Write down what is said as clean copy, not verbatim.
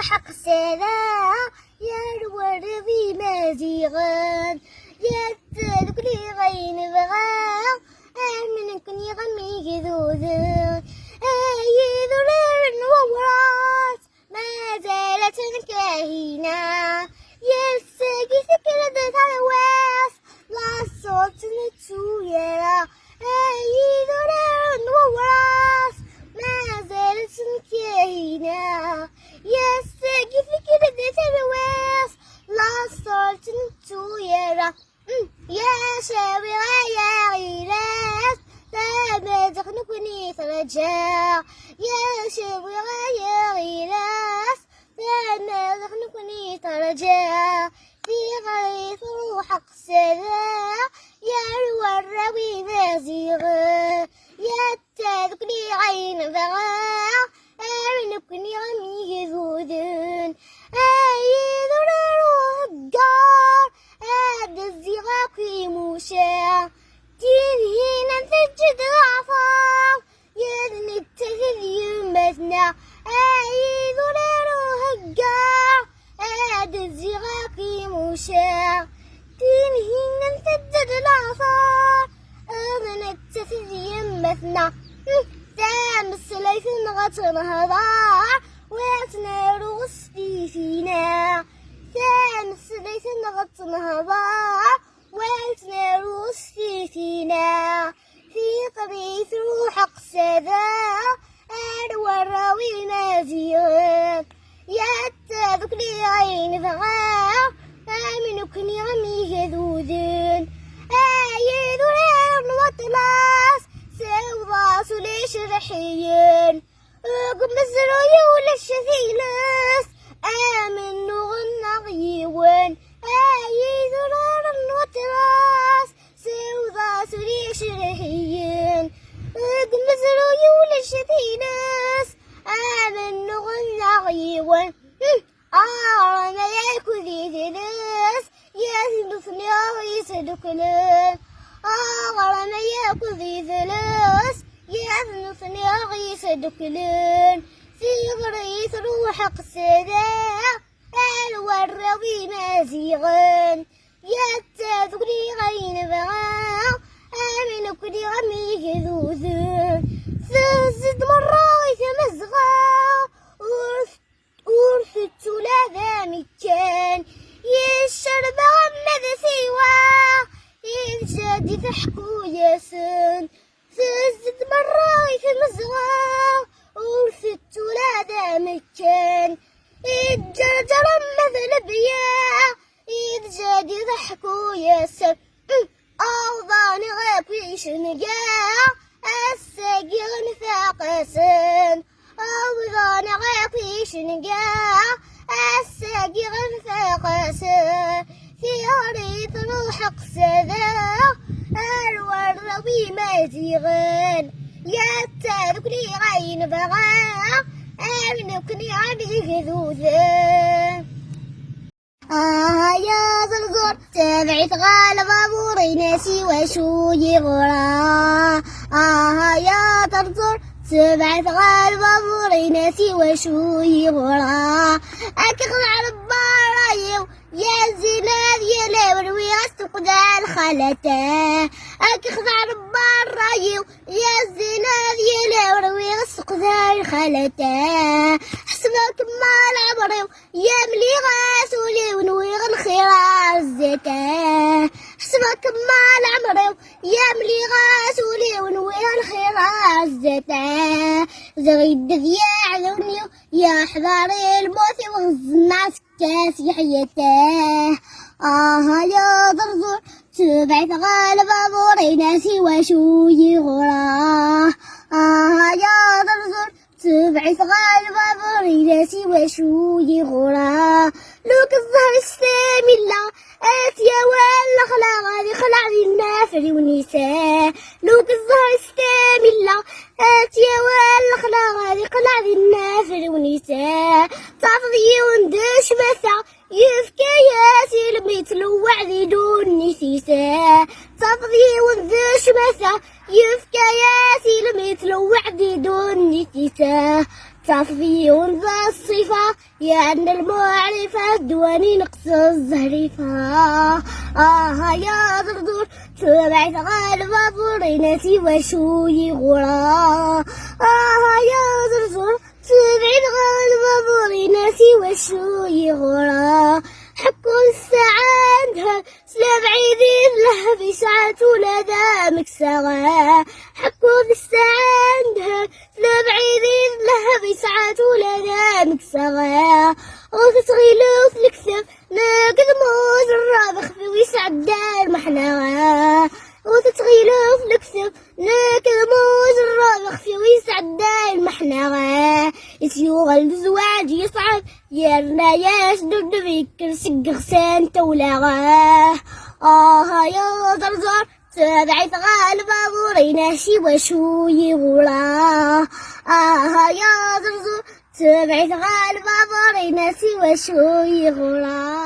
حق سلا يا الورد مازيغان يا تذكري غين بغا من كني غمي جذوذن يذرن وورات ما زالت كاهنا يسقي سكرت الواس لا صوت نتويرا يذرن وورات ما زالت كاهنا يسقي سكرت الواس لا صوت نتويرا يا شاوي يا غيراس لا ما تخنقني فرجاء يا شاوي يا غيراس لا ما تخنقني فرجاء في غيث روحك سلا يا الوراوي نازغ يا تذكري عين بغا أرنبني عمي ذوذن أيذر الجار هذا الزغاقي موشا تنهين تجد عفاف يدني التهذ يمتنا أيذر الجار هذا الزغاقي موشا تنهين تجد العفاف أذن التهذ يمتنا تام السليف غطن هضاع ويتنار غصتي فينا تام السليف غطن هضاع ويتنار غصتي فينا في قبيث روح قسدا الوراوي نازيان يا تذكري عين فغا آمنكني عمي هذوذن يذرن وطلاس سوضاس ليش رحيين قم الزروي ولا الشثيلس آمن نغنى غيوان يذرن وطلاس سوضاس ليش رحيين قم الزروي ولا الشثيلس آمن نغنى غيوان أنا ياكو ذي ذلس يثنثني يسدكلن أغرم ياكو ذي ذلس يثنثني يسدكلن في غريث روح قسدا الوراوي مازيغن يتذكري غين بغا آمن كلي غمي جذوذن ثزد مرايث مزغا ورثت لذا مكان يشرب غمد سوا ينشادي تحكو ياسن ثزد مرايث مزغا ورثت لذا مكان يتجرجر مثل بيا يتجادي ضحكو ياسن أوضاني غابيش نقا الساقي غنفاقسن أوضاني غابيش نقا الساقي غنفاقسن في غريث روح قسدا الوراوي مازيغن يا تذكري عين بغا أرنبكني عليه ذوذن يا زرزور تبعت غالب أبوري ناسي وشو يغرى يا زرزور تبعت غالب أبوري ناسي وشو يغرى أكغل على البرايو يا زيناد يا لوري أستقدى الخلته أكغل على البرايو يا زيناد يا لوري أستقدى الخلته حسبك مال عمري يا ملي غاسولي ونويغ الخير عزته حسبك مال عمري يا ملي غاسولي ونويغ الخير عزته زغيد ذياع ذونيو يا حضاري الموت وغزنا سكاس يحيته يا ضرزور تبعت غالب أبوري ناسي وشو يغرى يا ضرزور تبعت غالب أبوري ناسي وشو يغرى لوك الظهر السامي الله يا ولا خلا غادي خلعني النافري ونساء لوك الظهر السامي الله يا ولا خلا غادي خلعني النافري ونساء تعطي وندش مثا يفكى ياسي لميتلو وعدي دون نسيسا تعطي وندش مثا يفكى ياسي لميتلو وعدي دون نسيسا تصفي ونذا الصفة يعني المعرفة دواني نقص الزهرفة يا زرزور تبع ثقال بابور ناسي وشو يغرى يا زرزور تبع ثقال بابور ناسي وشو يغرى حكوا الساعة عندها سلام عيدين لها في ساعة ولدا مكسرة حكوا الساعة عندها سلام عيدين لها في ساعة ولدا مكسرة وتتغيلو في الكثب ناقد موز الرابخ في ويسعد المحنرة وتتغيلو في الكثب ناقد موز الرابخ في ويسعد المحنرة يسيوغ الزواج يصعب يرنا يسدد بيك سق غسان تولاغاه يا زرزور تبعي ثقال بابوري ناشي وشو يغورا يا زرزور تبعي ثقال بابوري ناسي وشو يغورا.